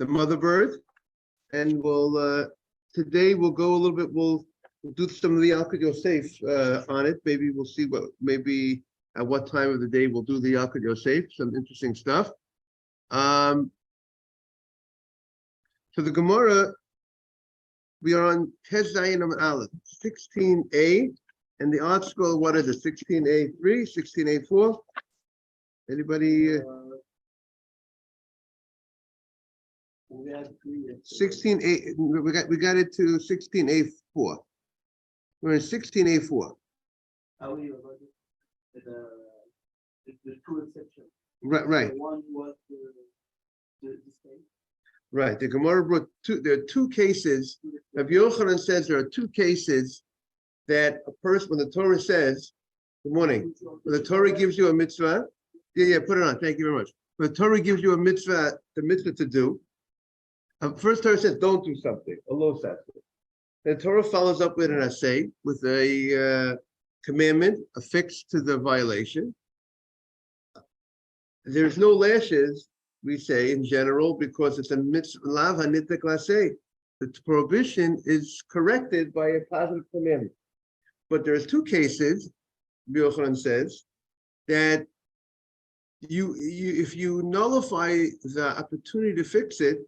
the mother bird, and today we'll go a little bit. We'll do some of the Yalkut Yosef on it. Maybe we'll see maybe at what time of the day we'll do the Yalkut Yosef. Some interesting stuff. So the Gemara, we are on Tes Zayin Amud Aleph, 16a, and the art scroll. What is it? 16a3, 16a4. Anybody? 16a. We got it to 16a4. We're in 16a4. Are we about the two exceptions? Right. The one was the state. Right. The Gemara brought two. There are two cases. Rabbi Yochanan says there are two cases that a person, when the Torah says, "Good morning," when the Torah gives you a mitzvah. Yeah, put it on. Thank you very much. When the Torah gives you a mitzvah, the mitzvah to do. First Torah says, "Don't do something." A lo says. The Torah follows up with an assay, with a commandment affixed to the violation. There's no lashes, we say in general, because it's a mitzvah lav hanitek laseh. The prohibition is corrected by a positive commandment. But there's two cases, Yochanan says, that if you nullify the opportunity to fix it,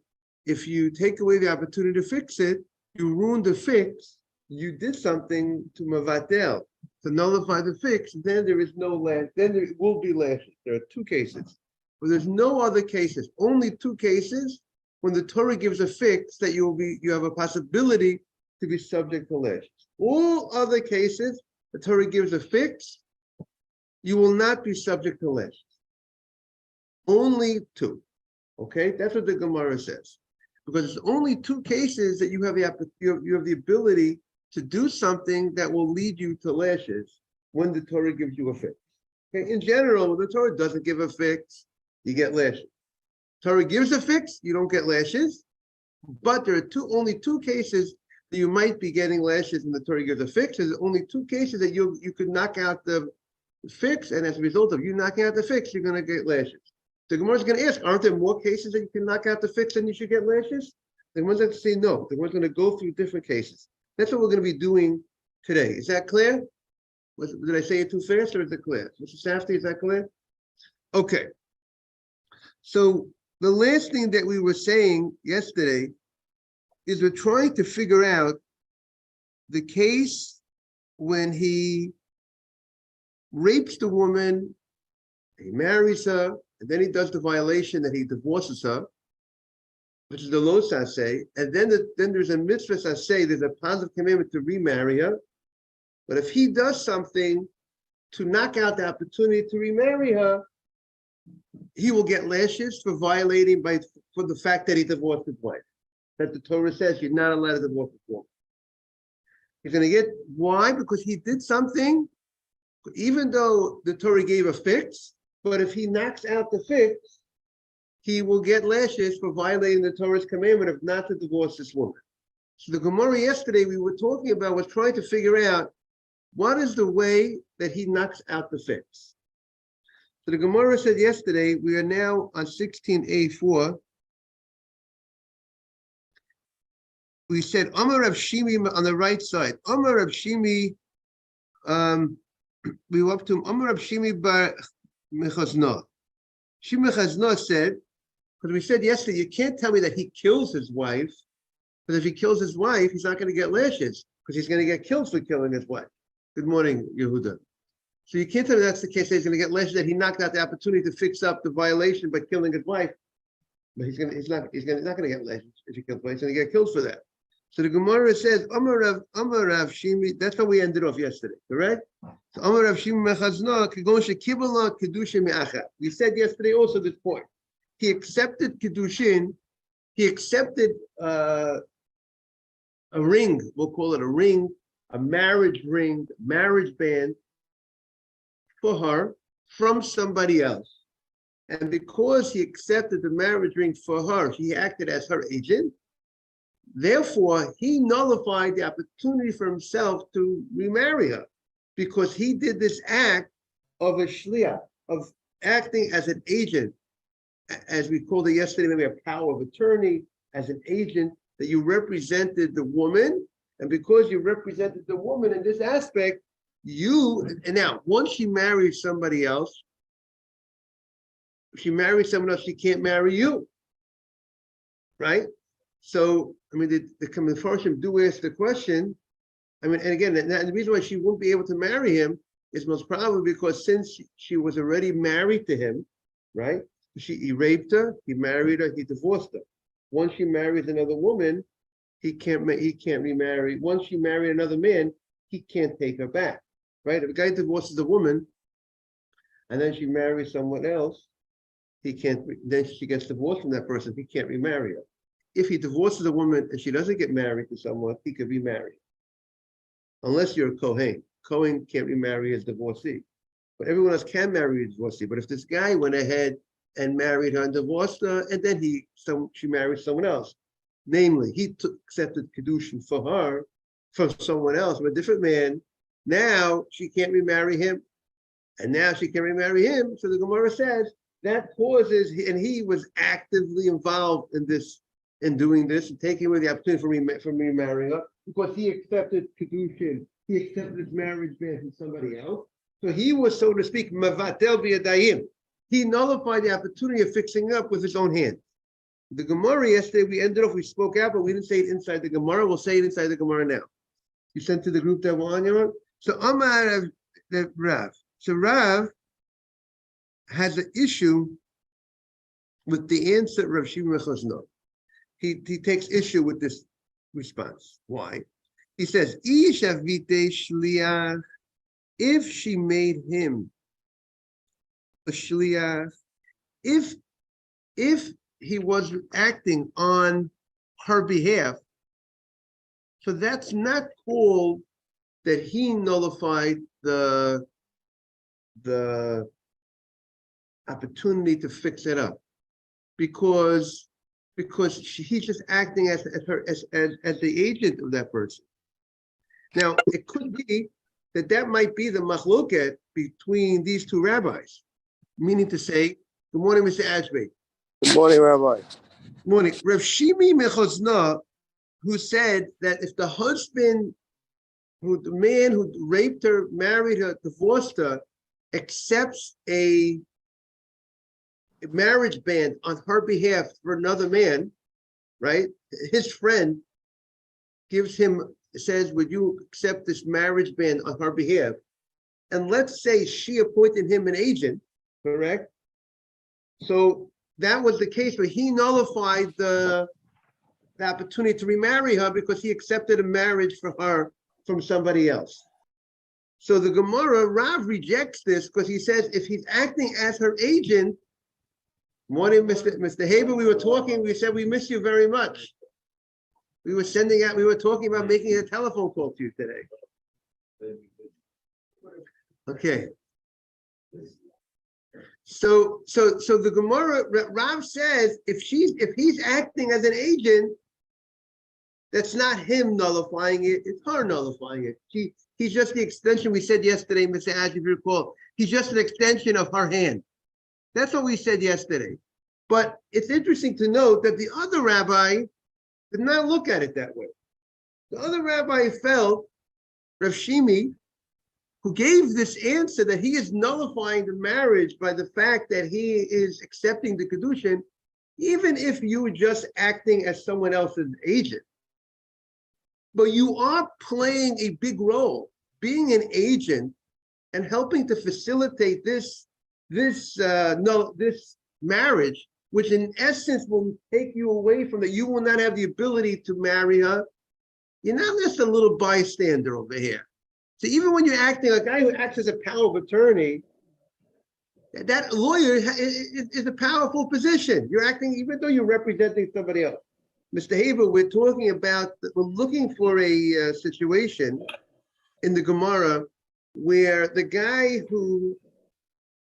if you take away the opportunity to fix it, you ruin the fix. You did something to mavatel, to nullify the fix. Then there is no lash. Then there will be lashes. There are two cases, but there's no other cases. Only two cases when the Torah gives a fix that you have a possibility to be subject to lashes. All other cases, the Torah gives a fix, you will not be subject to lashes. Only two. Okay, that's what the Gemara says. Because it's only two cases that you have the ability to do something that will lead you to lashes when the Torah gives you a fix. Okay, in general, when the Torah doesn't give a fix, you get lashes. Torah gives a fix, you don't get lashes. But there are only two cases that you might be getting lashes when the Torah gives a fix. There's only two cases that you could knock out the fix, and as a result of you knocking out the fix, you're going to get lashes. The Gemara is going to ask, aren't there more cases that you can knock out the fix and you should get lashes? The Gemara is going to say no. The Gemara is going to go through different cases. That's what we're going to be doing today. Is that clear? Did I say it too fast or is it clear? Mr. Safdie, is that clear? Okay. So the last thing that we were saying yesterday is we're trying to figure out the case when he rapes the woman, he marries her, and then he does the violation that he divorces her, which is the lo saseh, and then there's a mitzvah saseh, there's a positive commandment to remarry her. But if he does something to knock out the opportunity to remarry her, he will get lashes for violating for the fact that he divorced his wife. That the Torah says you're not allowed to divorce a woman. He's going to get, why? Because he did something, even though the Torah gave a fix, but if he knocks out the fix, he will get lashes for violating the Torah's commandment of not to divorce this woman. So the Gemara yesterday we were talking about was trying to figure out what is the way that he knocks out the fix. So the Gemara said yesterday, we are now on 16a4. We said Amar Rav Shimi on the right side. Amar Rav Shimi, we were up to Amar Rav Shimi bar Mechazna. Shimi Chazna said, because we said yesterday, you can't tell me that he kills his wife, because if he kills his wife, he's not going to get lashes, because he's going to get killed for killing his wife. Good morning, Yehuda. So you can't tell me that's the case, that he's going to get lashes, that he knocked out the opportunity to fix up the violation by killing his wife. But he's not going to get lashes if he kills his wife. He's going to get killed for that. So the Gemara says, Amar Rav Shimi, that's how we ended off yesterday, correct? So Amar Rav Shimi Mechazna, Kegon Shekibala Kedushin Me'achat. We said yesterday also this point. He accepted Kedushin, he accepted a ring, we'll call it a ring, a marriage ring, marriage band for her from somebody else. And because he accepted the marriage ring for her, he acted as her agent. Therefore, he nullified the opportunity for himself to remarry her because he did this act of a shliach, of acting as an agent as we called it yesterday, maybe a power of attorney, as an agent, that you represented the woman. And because you represented the woman in this aspect, and now, once she marries somebody else, if she marries someone else, she can't marry you, right? So, I mean, the Mefarshim do ask the question. I mean, and again, and the reason why she won't be able to marry him is most probably because since she was already married to him, right? He raped her, he married her, he divorced her. Once she marries another woman, he can't remarry. Once she married another man, he can't take her back, right? If a guy divorces a woman and then she marries someone else, then she gets divorced from that person, he can't remarry her. If he divorces a woman and she doesn't get married to someone, he could remarry. Unless you're a Kohen. Kohen can't remarry his divorcee. But everyone else can marry a divorcee. But if this guy went ahead and married her and divorced her, and then she married someone else, namely, he accepted Kedushin for her, from someone else, from a different man, now she can't remarry him, and now she can remarry him. So the Gemara says that causes, and he was actively involved in this, in doing this, and taking away the opportunity from remarrying her, because he accepted Kedushin, he accepted his marriage ban from somebody else. So he was, so to speak, Mavatel b'yadayim. He nullified the opportunity of fixing up with his own hands. The Gemara yesterday, we spoke out, but we didn't say it inside the Gemara. We'll say it inside the Gemara now. You sent to the group that were on your own. So Amar the Rav. So Rav has an issue with the answer of Rav Shimon Chosno. He takes issue with this response. Why? He says, Ish avite shliach, if she made him a shliach, if he was acting on her behalf, so that's not called that he nullified the opportunity to fix it up, because he's just acting as the agent of that person. Now, it could be that might be the machloket between these two rabbis, meaning to say, good morning, Mr. Ashby. Good morning, Rabbi. Good morning. Rav Shimi Mechozna, who said that if the husband, the man who raped her, married her, divorced her, accepts a marriage ban on her behalf for another man, right? His friend says, would you accept this marriage ban on her behalf? And let's say she appointed him an agent, correct? So that was the case where he nullified the opportunity to remarry her because he accepted a marriage for her from somebody else. So the Gemara, Rav rejects this because he says if he's acting as her agent, morning, Mr. Haber, we said we miss you very much. We were talking about making a telephone call to you today. Okay. So the Gemara, Rav says if he's acting as an agent, that's not him nullifying it, it's her nullifying it. He's just the extension, we said yesterday, Mr. Ash, if you recall, he's just an extension of her hand. That's what we said yesterday. But it's interesting to note that the other rabbi did not look at it that way. The other rabbi felt, Rav Shimi, who gave this answer that he is nullifying the marriage by the fact that he is accepting the Kedushin, even if you were just acting as someone else's agent. But you are playing a big role, being an agent and helping to facilitate this marriage, which in essence will take you away from that. You will not have the ability to marry her. You're not just a little bystander over here. So even when you're acting, a guy who acts as a power of attorney, that lawyer is a powerful position. You're acting, even though you're representing somebody else. Mr. Haber, we're looking for a situation in the Gemara where the guy who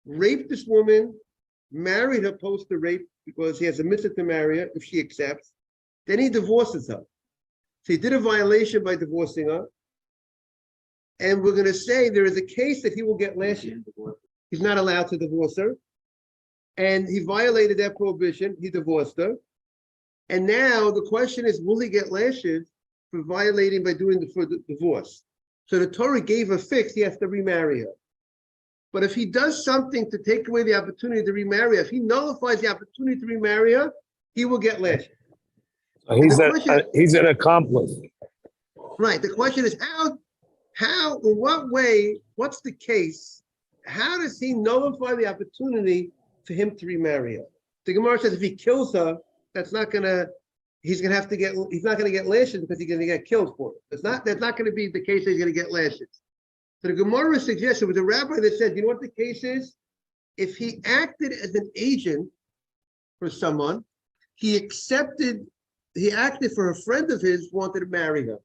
raped this woman, married her post the rape because he has a mitzvah to marry her if she accepts, then he divorces her. So he did a violation by divorcing her. And we're going to say there is a case that he will get last year. He's not allowed to divorce her. and he violated that prohibition. He divorced her. And now the question is, will he get lashes for violating by doing the divorce? So the Torah gave a fix, he has to remarry her. But if he does something to take away the opportunity to remarry her, if he nullifies the opportunity to remarry her, he will get lashes. He's an accomplice. Right. The question is how, in what way, what's the case? How does he nullify the opportunity for him to remarry her? The Gemara says if he kills her, he's not gonna get lashes because he's gonna get killed for it. That's not gonna be the case that he's gonna get lashes. So the Gemara suggested with a rabbi that said, you know what the case is? If he acted as an agent for someone, he acted for a friend of his wanted to marry her.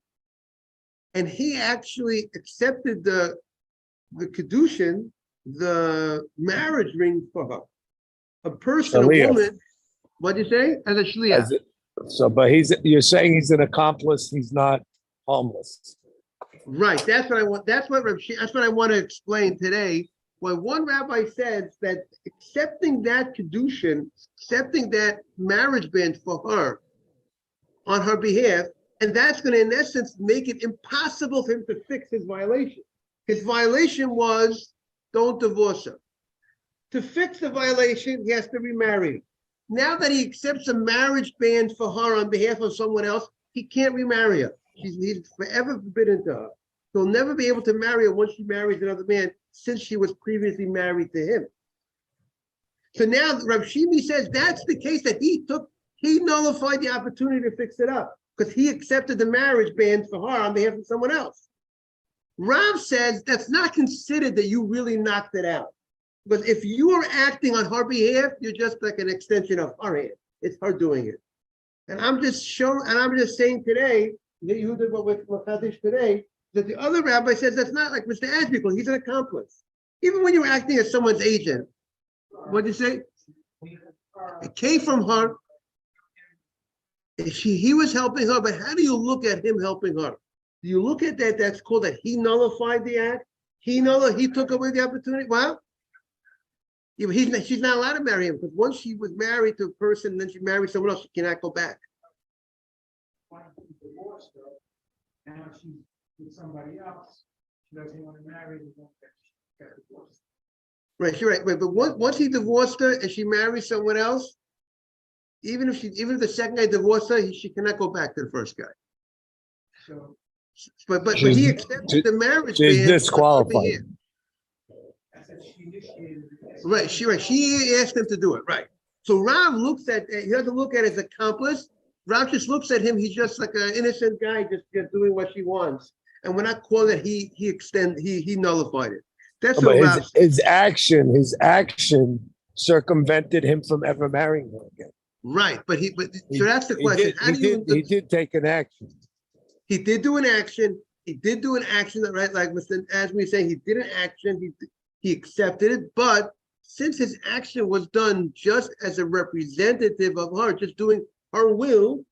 And he actually accepted the kedushin, the marriage ring for her. A person, a woman, what do you say? As a shliach. But you're saying he's an accomplice, he's not homeless. Right. That's what I want. That's what I want to explain today. Well, one rabbi says that accepting that kedushin, accepting that marriage band for her on her behalf, and that's going to, in essence, make it impossible for him to fix his violation. His violation was don't divorce her. To fix the violation, he has to remarry her. Now that he accepts a marriage band for her on behalf of someone else, he can't remarry her. He's forever forbidden to her. He'll never be able to marry her once she marries another man, since she was previously married to him. So now Rav Shimi says that's the case that he nullified the opportunity to fix it up because he accepted the marriage band for her on behalf of someone else. Rav says that's not considered that you really knocked it out. Because if you are acting on her behalf, you're just like an extension of her hand. It's her doing it. And I'm just saying today, that you did what with Makkos today, that the other rabbi says that's not like Mr. Adrical, he's an accomplice. Even when you're acting as someone's agent, what did you say? It came from her. He was helping her, but how do you look at him helping her? Do you look at that? That's called that he nullified the act. He took away the opportunity. Well, yeah, but she's not allowed to marry him because once she was married to a person and then she married someone else, she cannot go back. Divorced her, and now she's with somebody else. She doesn't want to marry the one that she got divorced. Right, you're right. Wait, but once he divorced her and she married someone else, even if the second guy divorced her, she cannot go back to the first guy. So, but he accepted the marriage. She's disqualified. Right, she asked him to do it. Right. So Rav looks at he doesn't look at it as accomplice. Rav just looks at him. He's just like an innocent guy, just doing what she wants. And we're not calling it he nullified it. That's what Rav. His action circumvented him from ever marrying her again. Right, so that's the question. He did take an action. He did do an action. He did do an action that, right, like Mr. Asmi saying, he did an action. He accepted it, but since his action was done just as a representative of her, just doing her will,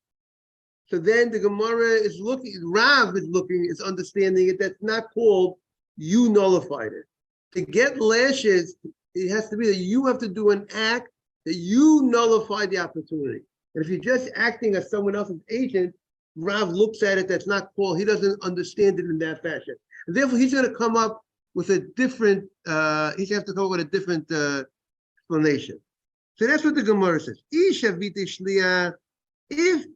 so then the Gemara is looking, Rav is understanding it. That's not called you nullified it. To get lashes, it has to be that you have to do an act that you nullify the opportunity. And if you're just acting as someone else's agent, Rav looks at it, that's not called, he doesn't understand it in that fashion. And therefore, he's going to come up with a different, he's going to have to come up with a different explanation. So that's what the Gemara says. If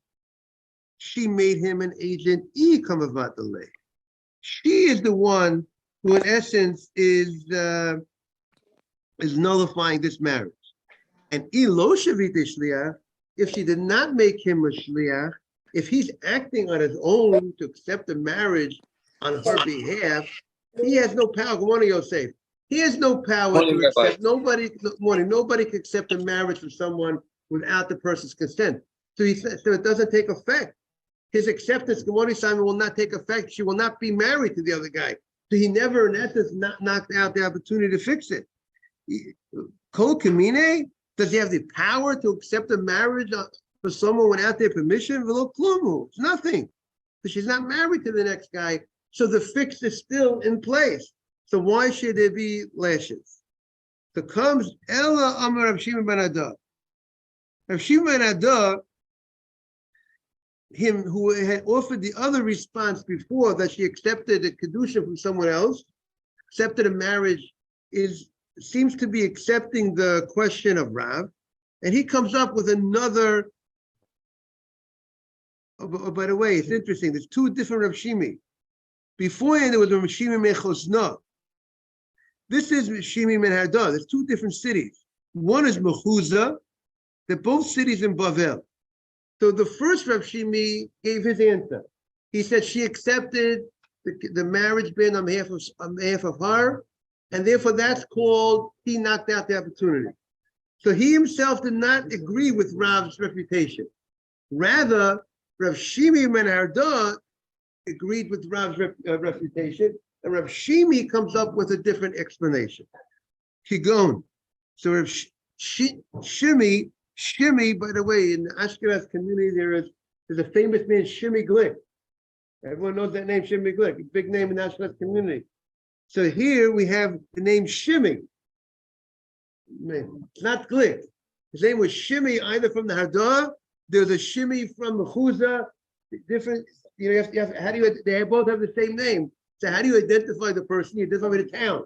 she made him an agent, she is the one who, in essence, is nullifying this marriage. And if she did not make him a shliach, if he's acting on his own to accept the marriage on her behalf, he has no power. Good morning, Yosef. He has no power to accept. Nobody can accept a marriage from someone without the person's consent. So it doesn't take effect. His acceptance, good morning, Simon, will not take effect. She will not be married to the other guy. So he never, in essence, knocked out the opportunity to fix it. Kol Kamine, does he have the power to accept a marriage for someone without their permission? It's nothing. But she's not married to the next guy. So the fix is still in place. So why should there be lashes? So comes Ella Amar Rav Shimon ben Adah. Rav Shimon ben Adah, him who had offered the other response before that she accepted a kedusha from someone else, accepted a marriage, seems to be accepting the question of Rav, and he comes up with another. Oh, by the way, it's interesting. There's two different Rav Shimi. Beforehand, there was Rav Shimi Mechosna. This is Shimi Ben Hada. There's two different cities. One is Mechuza. They're both cities in Bavel. So the first Rav Shimi gave his answer. He said she accepted the marriage ban on behalf of her, and therefore that's called he knocked out the opportunity. So he himself did not agree with Rav's refutation. Rather, Rav Shimi Ben Hada agreed with Rav's refutation, and Rav Shimi comes up with a different explanation. Kigon. So Rav Shimi, by the way, in the Ashkenaz community, there's a famous man, Shimi Glick. Everyone knows that name, Shimi Glick, a big name in the Ashkenaz community. So here we have the name Shimi. It's not Glick. His name was Shimi, either from the Hadaah. There's a Shimi from Mechuza. Different, you have, how do you, they both have the same name. So how do you identify the person? You identify the town.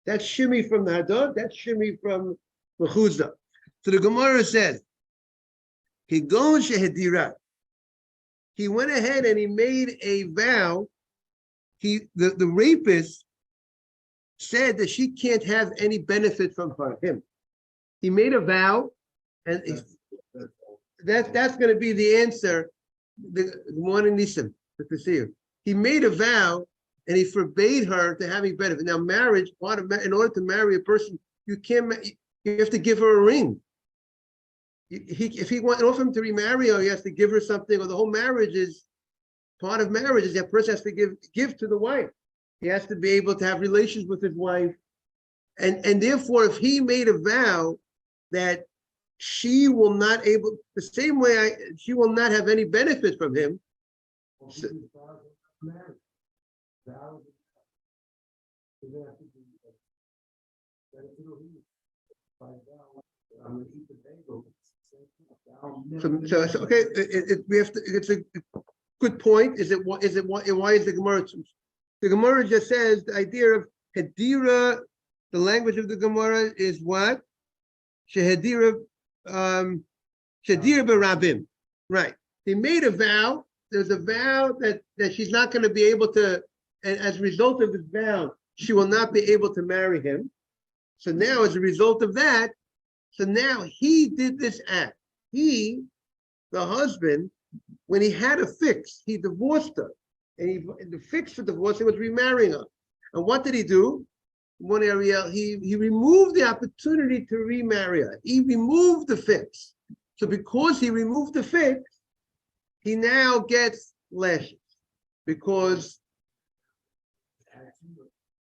That's Shimi from the Hadaah. That's Shimi from Mechuza. So the Gemara says, he goes shehedira. He went ahead and he made a vow. The rapist said that she can't have any benefit from him. He made a vow, and that's going to be the answer. The morning Nisim, good to see you. He made a vow, and he forbade her to have any benefit. Now, marriage, in order to marry a person, you have to give her a ring. If he wants him to remarry her, he has to give her something, or the whole marriage is part of marriage. Is that person has to give to the wife. He has to be able to have relations with his wife, and therefore, if he made a vow that she will not the same way she will not have any benefit from him. So, okay. We have to. It's a good point. Why is the Gemara? The Gemara just says the idea of Hedira. The language of the Gemara is what? Shehedira. Shehedira berabim. Right. He made a vow. There's a vow that she's not going to be able to, and as a result of this vow, she will not be able to marry him. So now, as a result of that, so now he did this act. He, the husband, when he had a fix, he divorced her. And the fix for divorcing was remarrying her. And what did he do? One area, he removed the opportunity to remarry her. He removed the fix. So because he removed the fix, he now gets lashes. Because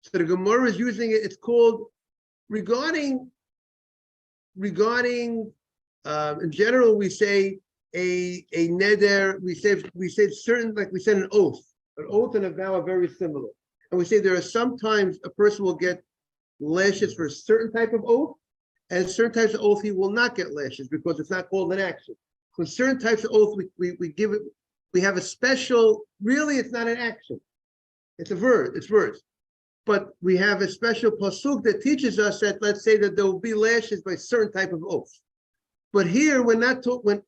so the Gemara is using it, it's called regarding in general, we say a neder, we say certain, like we said, an oath and a vow are very similar. And we say there are sometimes a person will get lashes for a certain type of oath, and certain types of oath he will not get lashes because it's not called an action. For certain types of oath, we give it, we have a special, really it's not an action. It's a verb, it's words. But we have a special pasuk that teaches us that, let's say that there will be lashes by certain type of oath. But here we're not the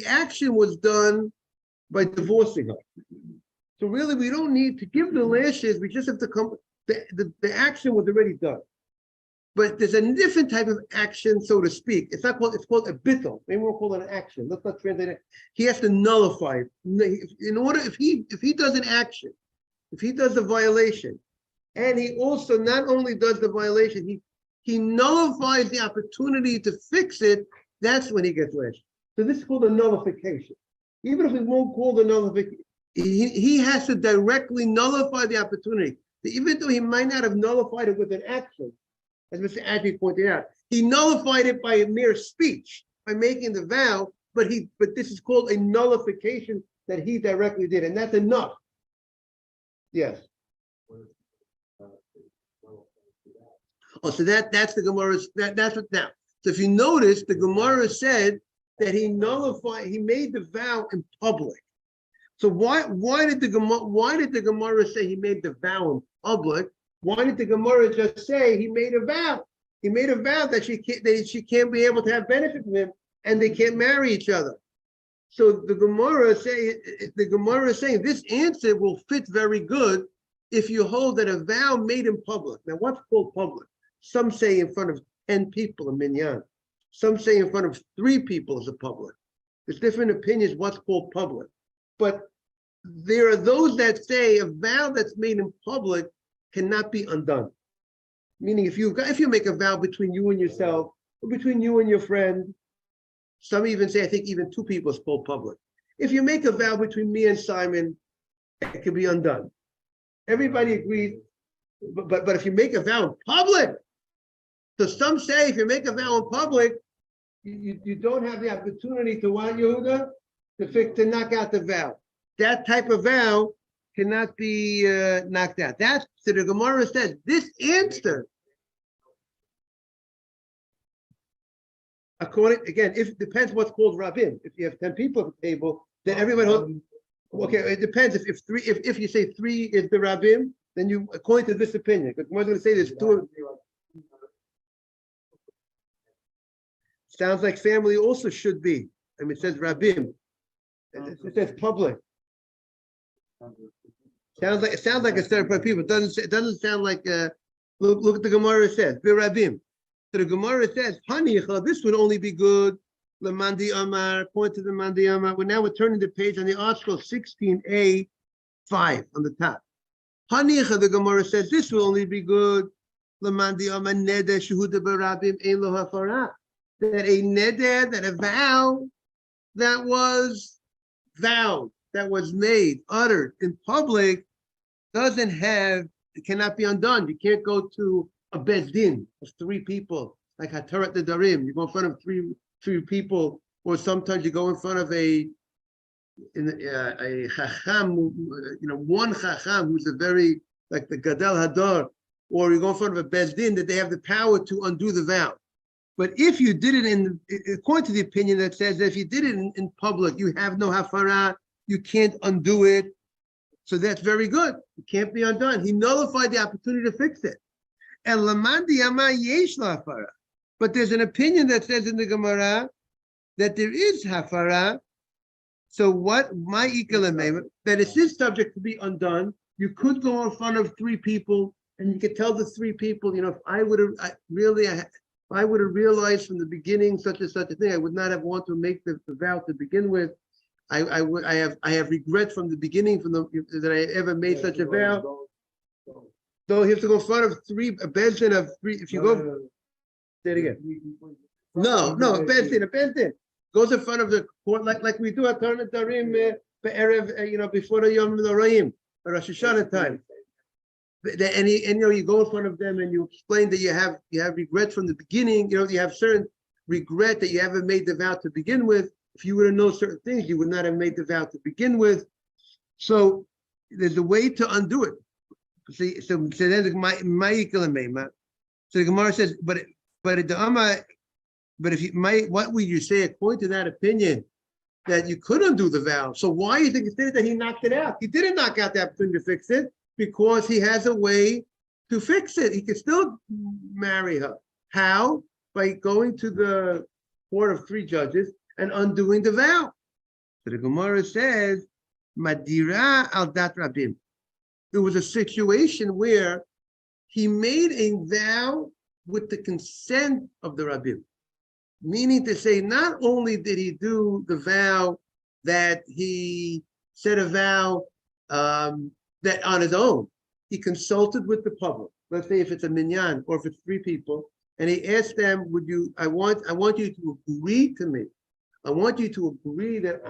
action was done by divorcing her. So really we don't need to give the lashes, we just have to come, the action was already done. But there's a different type of action, so to speak. It's called a bittul. Maybe we'll call it an action. Let's not translate it. He has to nullify it. In order, if he does an action, if he does a violation, and he also not only does the violation, he nullifies the opportunity to fix it, that's when he gets lashed. So this is called a nullification. Even if we won't call the nullification, he has to directly nullify the opportunity. Even though he might not have nullified it with an action, as Mr. Adby pointed out, he nullified it by a mere speech, by making the vow, but this is called a nullification that he directly did, and that's enough. Yes. Oh, so that's the Gemara's, that's what now. So if you notice, the Gemara said that he made the vow in public. So why did the Gemara say he made the vow in public? Why did the Gemara just say he made a vow? He made a vow that she can't be able to have benefit from him and they can't marry each other. So the Gemara is saying this answer will fit very good if you hold that a vow made in public. Now, what's called public? Some say in front of 10 people in minyan. Some say in front of 3 people is a public. There's different opinions what's called public. But there are those that say a vow that's made in public cannot be undone. Meaning if you make a vow between you and yourself, or between you and your friend, some even say, I think even 2 people is called public. If you make a vow between me and Simon, it can be undone. Everybody agrees, but if you make a vow in public, so some say if you make a vow in public, you don't have the opportunity to want Yehuda to knock out the vow. That type of vow cannot be knocked out. That's so the Gemara says this answer. According again, if it depends what's called rabbin. If you have 10 people at the table, then everybody. Okay, it depends. If you say 3 is the rabbin, then you according to this opinion. Because we're going to say there's 2. Sounds like family also should be. I mean, it says rabbin. It says public. Sounds like a certain people. It doesn't sound like. Look at the Gemara says rabbin. So the Gemara says, Hanicha, this would only be good. Lamandi Amar, point to the Mandi Amar. We're turning the page on the article 16a, 5 on the top. Hanicha, the Gemara says, this will only be good. Lamandi Amar neder shehuda barabim ein lo hafara. That a neder, that a vow that was vowed, that was made, uttered in public, it cannot be undone. You can't go to a bezdin of 3 people, like Hatarat Nedarim. You go in front of three people, or sometimes you go in front of a chacham, one chacham who's a very, like the Gadol Hadar, or you go in front of a bezdin that they have the power to undo the vow. But if you did it according to the opinion that says that if you did it in public, you have no hafara, you can't undo it. So that's very good. It can't be undone. He nullified the opportunity to fix it. And lamandi ama yesh hafara. But there's an opinion that says in the Gemara that there is hafara. So what my ikalamema, that it is subject to be undone. You could go in front of 3 people and you could tell the 3 people, if I would have realized from the beginning such and such a thing, I would not have wanted to make the vow to begin with. I have regret from the beginning that I ever made such a vow. So you have to go in front of 3, a bezdin of 3. If you go, say it again. No, a bezdin goes in front of the court like we do at Torah Darim, before the Yom Noraim, Rosh Hashanah time. And you go in front of them and you explain that you have regret from the beginning. You have certain regret that you haven't made the vow to begin with. If you would have known certain things, you would not have made the vow to begin with. So there's a way to undo it. So then so the Gemara says, but if what would you say according to that opinion that you could undo the vow? So why do you think instead that he knocked it out? He didn't knock out the opportunity to fix it because he has a way to fix it. He can still marry her. How? By going to the court of 3 judges and undoing the vow. So the Gemara says, Madira al dat rabim. There was a situation where he made a vow with the consent of the rabbim. Meaning to say, not only did he do the vow that he said a vow that on his own, he consulted with the public. Let's say if it's a minyan or if it's 3 people, and he asked them, I want you to agree to me. I want you to agree that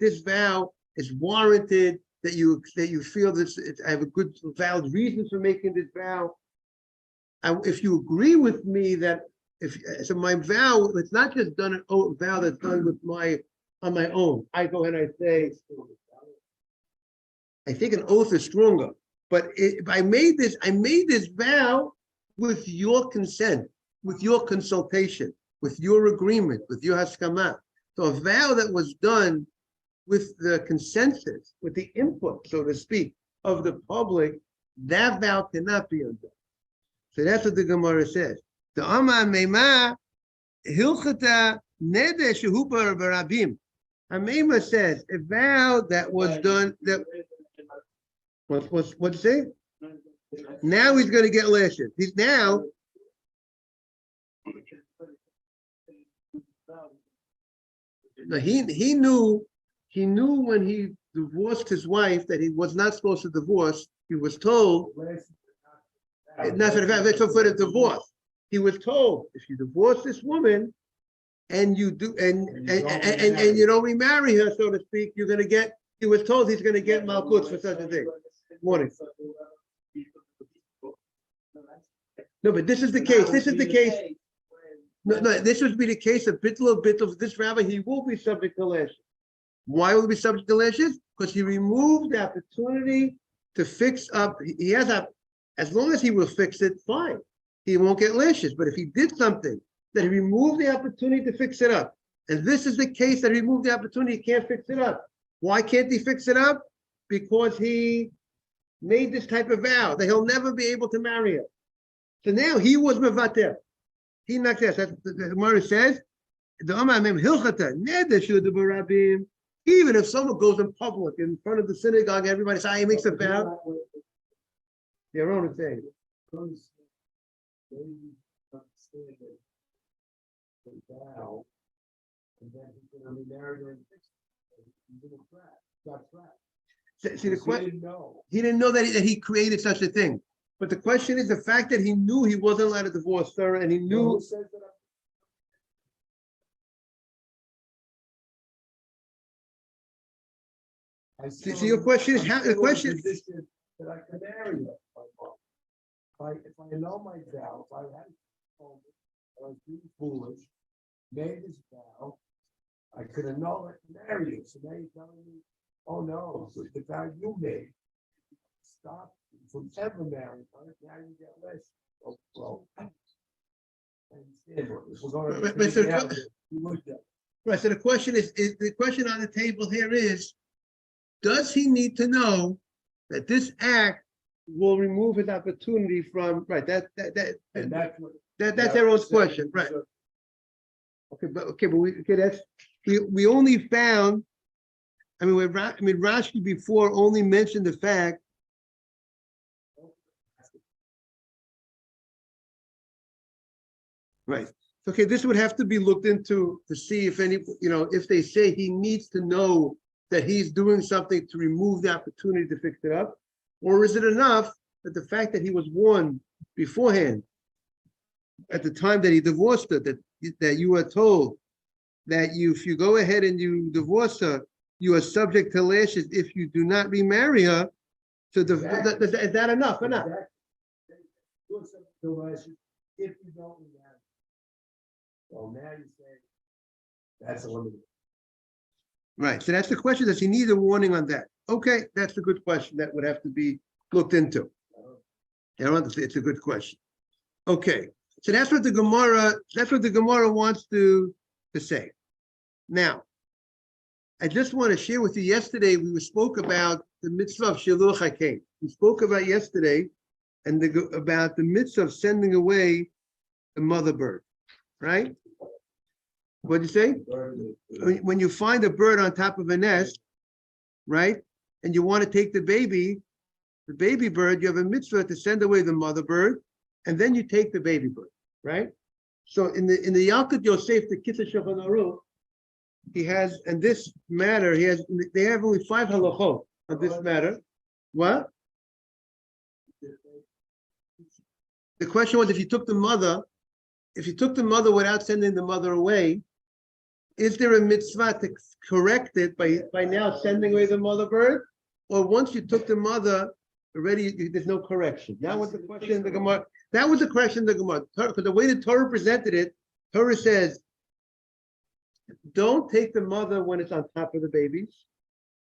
this vow is warranted, that you feel this. I have a good valid reason for making this vow. If you agree with me that so my vow, it's not just done a vow that's done on my own. I go ahead and I say, I think an oath is stronger. But I made this vow with your consent, with your consultation, with your agreement, with your haskama. So a vow that was done with the consensus, with the input, so to speak, of the public, that vow cannot be undone. So that's what the Gemara says. The Amar Meima Hilchata Neder Shehubar Barabim. Amema says a vow that was done that what's it say? Now he's going to get lashes. He's now. No, he knew when he divorced his wife that he was not supposed to divorce. He was told not for the fact, so for the divorce. He was told if you divorce this woman and you do and you don't remarry her, so to speak, you're gonna get. He was told he's gonna get Makkos for such a thing. Morning. No, but this is the case. This is the case. No, this would be the case of bittul of this rabbi. He will be subject to lashes. Why will he be subject to lashes? Because he removed the opportunity to fix up. He has as long as he will fix it, fine. He won't get lashes. But if he did something that he removed the opportunity to fix it up, and this is the case that he removed the opportunity, he can't fix it up. Why can't he fix it up? Because he made this type of vow that he'll never be able to marry her. So now he was mevater. He knocked out. The Gemara says, even if someone goes in public in front of the synagogue, everybody says, he makes a vow. Your own thing. See, the question, he didn't know that he created such a thing. But the question is the fact that he knew he wasn't allowed to divorce her, and he knew. So your question is how the question is that I can marry her. If I know my vow, if I had told I was being foolish, made this vow, I could annul it and marry you. So now you're telling me, oh no, the vow you made, stop from ever marrying her. Now you get less. Oh, well, right. So the question is the question on the table here is, does he need to know that this act will remove his opportunity from right? That's everyone's question, right? We only found. Rashi before only mentioned the fact. Right. Okay, this would have to be looked into to see if if they say he needs to know that he's doing something to remove the opportunity to fix it up, or is it enough that the fact that he was warned beforehand at the time that he divorced her, that you are told that if you go ahead and you divorce her, you are subject to lashes if you do not remarry her. So is that enough? Enough. If you don't remarry. Well, now you say that's a limit. Right. So that's the question. Does he need a warning on that? Okay, that's a good question that would have to be looked into. It's a good question. Okay. So that's what the Gemara wants to say. Now, I just want to share with you, yesterday we spoke about the mitzvah of Shiluch HaKein. We spoke about yesterday and about the mitzvah of sending away the mother bird, right? What did you say? When you find a bird on top of a nest, right, and you want to take the baby bird, you have a mitzvah to send away the mother bird, and then you take the baby bird, right? So in the Yalkut Yosef, the Kitzur Shulchan Aruch, he has, and this matter, they have only 5 halachot on this matter. What? The question was, if you took the mother without sending the mother away, is there a mitzvah to correct it by now sending away the mother bird? Or once you took the mother, already there's no correction? That was the question in the Gemara. That was the question in the Gemara. Because the way the Torah presented it, Torah says, don't take the mother when it's on top of the babies,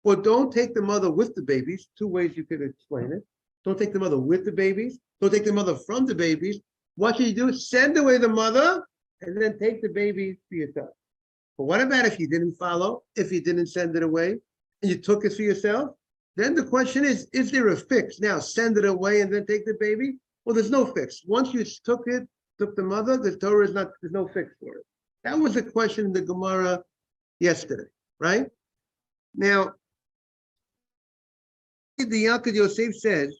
or don't take the mother with the babies. 2 ways you could explain it. Don't take the mother with the babies. Don't take the mother from the babies. What should you do? Send away the mother and then take the baby for yourself. But what about if you didn't follow, if you didn't send it away, and you took it for yourself? Then the question is there a fix? Now, send it away and then take the baby? Well, there's no fix. Once you took the mother, the Torah is not, there's no fix for it. That was the question in the Gemara yesterday, right? Now, the Yaakov Yosef says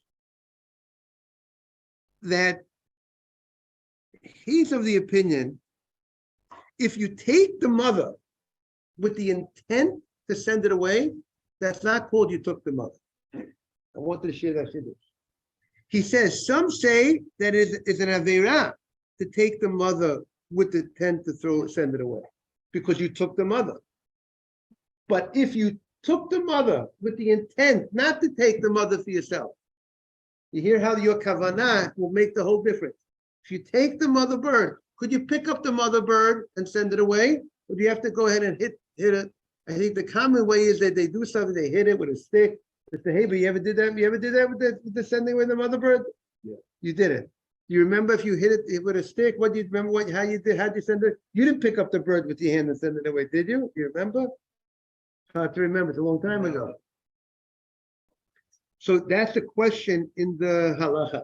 that he's of the opinion, if you take the mother with the intent to send it away, that's not called you took the mother. I wanted to share that with you. He says, some say that it's an Aveirah to take the mother with the intent to send it away, because you took the mother. But if you took the mother with the intent not to take the mother for yourself, you hear how your kavanah will make the whole difference. If you take the mother bird, could you pick up the mother bird and send it away? Or do you have to go ahead and hit it? I think the common way is that they do something, they hit it with a stick. They say, hey, but you ever did that? You ever did that with the sending away the mother bird? Yeah. You did it. You remember if you hit it with a stick, what do you remember how you did? How'd you send it? You didn't pick up the bird with your hand and send it away, did you? You remember? Hard to remember, it's a long time ago. So that's the question in the halacha.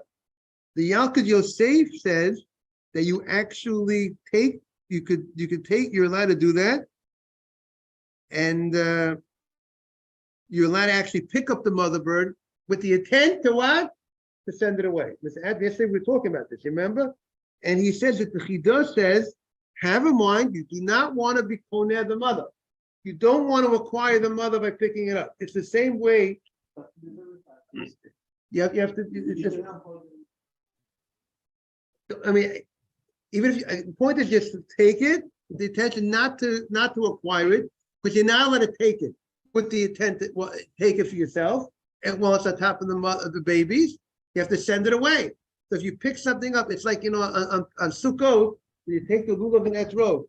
The Yaakov Yosef says that you actually take, you could take, you're allowed to do that. And you're allowed to actually pick up the mother bird with the intent to what? To send it away. Yesterday we were talking about this, remember? And he says that the Chidah says, have in mind, you do not want to be koneh the mother. You don't want to acquire the mother by picking it up. It's the same way. You have to, it's just, I mean, even if the point is just to take it, with the intention not to acquire it, because you're not allowed to take it with the intent to take it for yourself. And while it's on top of the babies, you have to send it away. So if you pick something up, it's like, on Sukkot, you take the lulav and etrog.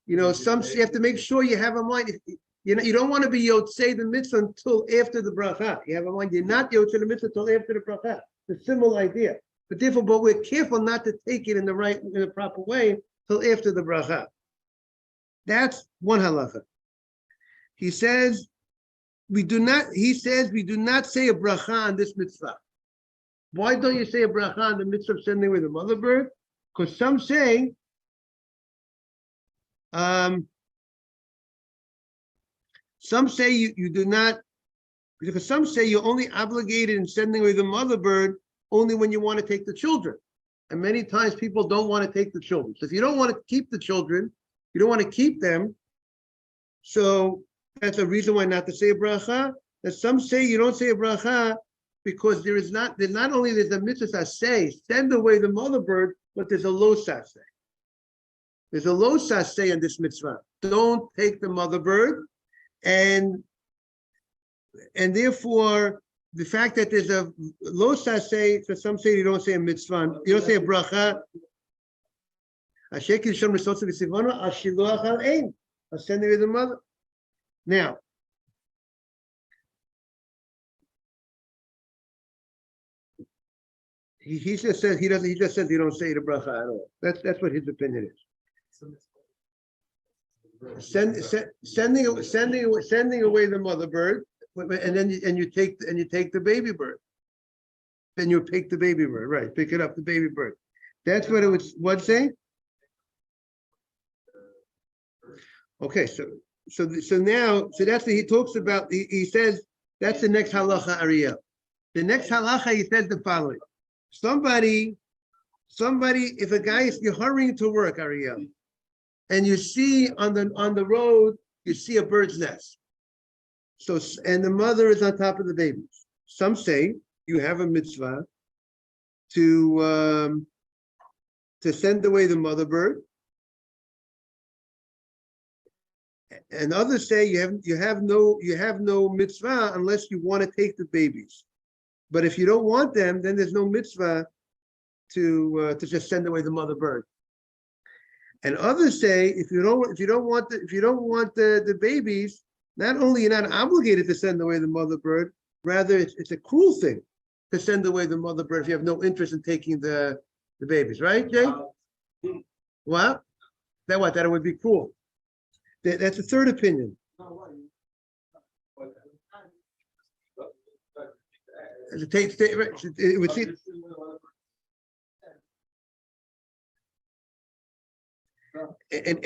You have to make sure you have a mind. You don't want to be yotzei the mitzvah until after the bracha. You have a mind. You're not yotzei the mitzvah until after the bracha. It's a similar idea. But we're careful not to take it in the proper way till after the bracha. That's one halacha. He says we do not say a bracha on this mitzvah. Why don't you say a bracha on the mitzvah of sending away the mother bird? Because some say you do not, because some say you're only obligated in sending away the mother bird only when you want to take the children. And many times people don't want to take the children. So if you don't want to keep the children, you don't want to keep them. So that's a reason why not to say a bracha. And some say you don't say a bracha because there's not only there's a mitzvah say, send away the mother bird, but there's a lo saseh. There's a lo saseh in this mitzvah. Don't take the mother bird. And therefore, the fact that there's a lo saseh, so some say you don't say a mitzvah, you don't say a bracha. I'll send away the mother. Now, he just says he just says you don't say the bracha at all. That's what his opinion is. Sending away the mother bird, and then you take the baby bird. Then you pick the baby bird, right? Pick it up, the baby bird. That's what it was. What saying? Okay, so now that's what he talks about. He says that's the next halacha Ariel. The next halacha he says the following: somebody, if a guy you're hurrying to work, Ariel, and you see on the road you see a bird's nest. So and the mother is on top of the babies. Some say you have a mitzvah to send away the mother bird. And others say you have no mitzvah unless you want to take the babies. But if you don't want them, then there's no mitzvah to just send away the mother bird. And others say if you don't want the babies, not only you're not obligated to send away the mother bird, rather it's a cruel thing to send away the mother bird if you have no interest in taking the the babies, right, Jay? What? That what? That it would be cruel. That's the third opinion. It would seem. And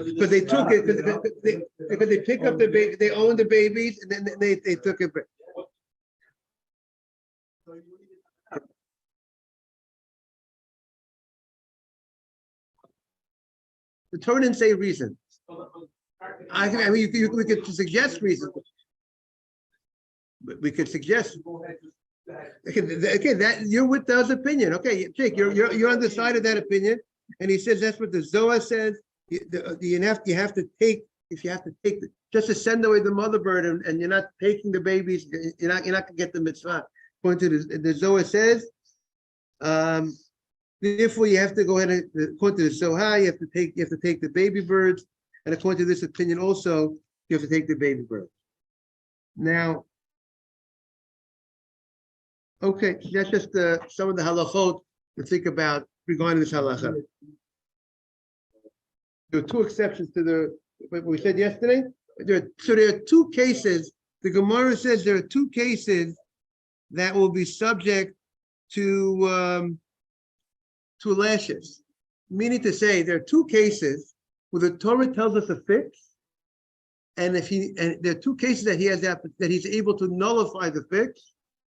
because they took it, because they pick up the baby, they own the babies, and then they took it back. The Torah didn't say reason. I mean, we could suggest reasons. We could suggest. Okay, that you're with those opinion. Okay, Jake, you're on the side of that opinion, and he says that's what the Zohar says. You have to take, if you have to take just to send away the mother bird, and you're not taking the babies, you're not gonna get the mitzvah. According to the Zohar says, therefore you have to go ahead and according to the Zohar, you have to take the baby birds, and according to this opinion also, you have to take the baby birds. Now, okay, that's just some of the halachot to think about regarding this halacha. There are two exceptions to what we said yesterday. There are two cases. The Gemara says there are two cases that will be subject to lashes. Meaning to say, there are two cases where the Torah tells us a fix, and there are two cases that he's able to nullify the fix,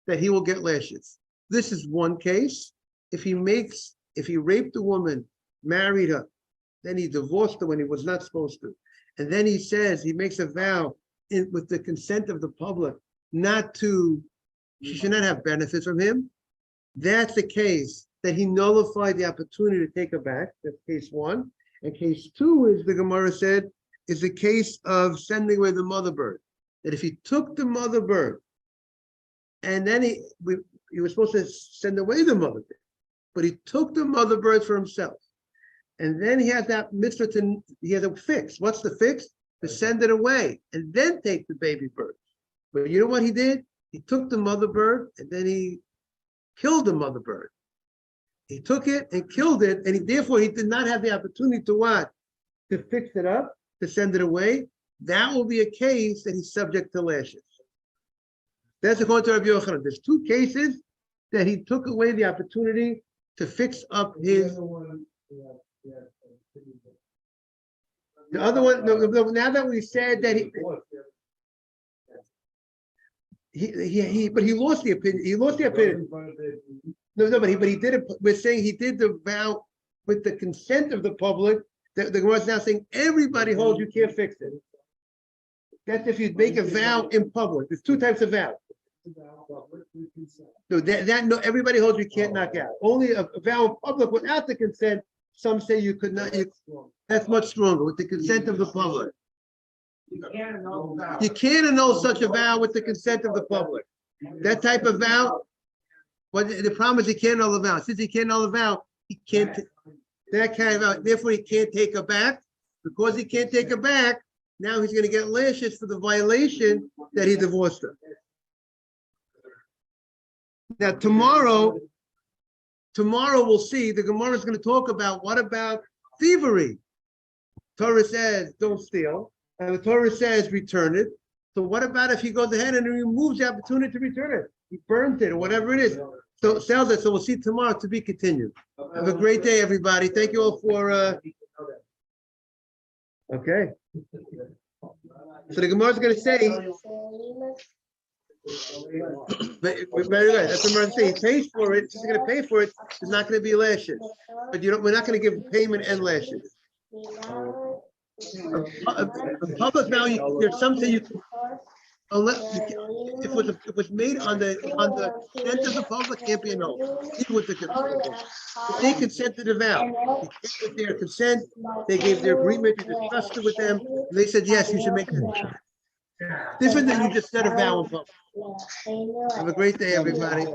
that he will get lashes. This is one case. If he raped a woman, married her, then he divorced her when he was not supposed to, and then he makes a vow with the consent of the public she should not have benefits from him. That's the case that he nullified the opportunity to take her back. That's case one. And case two is, the Gemara said, is the case of sending away the mother bird. That if he took the mother bird, and then he was supposed to send away the mother bird, but he took the mother bird for himself. And then he has that mitzvah he has a fix. What's the fix? To send it away and then take the baby bird. But you know what he did? He took the mother bird and then he killed the mother bird. He took it and killed it, and therefore he did not have the opportunity to what? To fix it up, to send it away. That will be a case that he's subject to lashes. That's according to Rabbi Yochanan. There's two cases that he took away the opportunity to fix up his. The other one, no, now that we said that but he lost the opinion. He lost the opinion. No, but he did it. We're saying he did the vow with the consent of the public. The Gemara is now saying everybody holds you can't fix it. That's if you make a vow in public. There's two types of vow. No, no, everybody holds you can't knock out. Only a vow in public without the consent. Some say you could not. That's much stronger with the consent of the public. You can't annul such a vow with the consent of the public. That type of vow. Well, the problem is he can't annul the vow. Since he can't annul the vow, he can't. That kind of vow. Therefore, he can't take her back. Because he can't take her back, now he's going to get lashes for the violation that he divorced her. Now tomorrow we'll see. The Gemara is going to talk about what about thievery. Torah says don't steal, and the Torah says return it. So what about if he goes ahead and removes the opportunity to return it? He burns it or whatever it is. So sells it. So we'll see tomorrow, to be continued. Have a great day, everybody. Thank you all for. Okay. So the Gemara is going to say. Very good. That's what we're going to say. He pays for it. He's going to pay for it. There's not going to be lashes, but we're not going to give payment and lashes. A public value. There's something you can. Unless if it was made on the consent of the public, can't be annulled. Even with the consent. If they consented to the vow, they gave their consent, they gave their agreement, you discussed it with them, and they said yes, you should make it. Different than you just said a vow in public. Have a great day, everybody.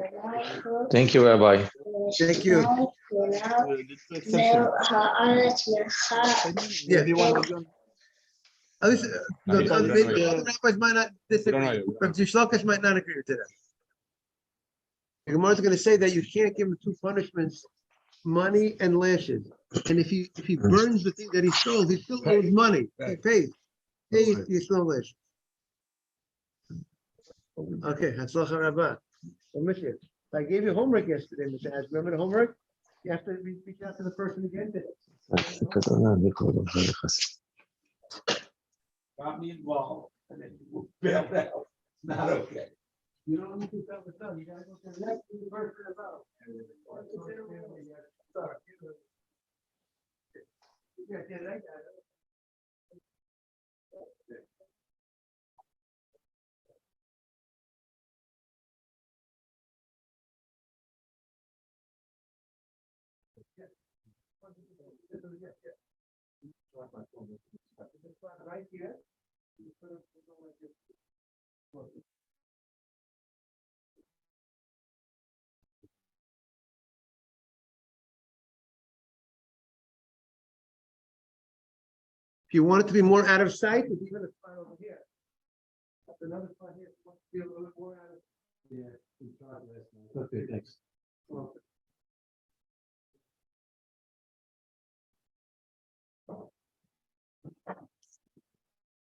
Thank you, Rabbi. Thank you. Yeah. At least, no, We don't maybe know other rabbis might not disagree, but Shlokas might not agree to that. The Gemara is going to say that you can't give him two punishments, money and lashes. And if he burns the thing that he stole, he still owes money. He pays. Hey, he's no lashes. Okay, Hatzlacha Rabbah. I gave you homework yesterday, Mr. Az. Remember the homework? You have to reach out to the person again today. Got me involved, and then you bailed out. Not okay. You don't need to tell the son, you gotta go to the next person about. Yeah, that guy. Right here. If you want it to be more out of sight, There's even a spot over here. That's another spot here, wants to be a little bit more out of. Yeah. Okay, thanks. Well,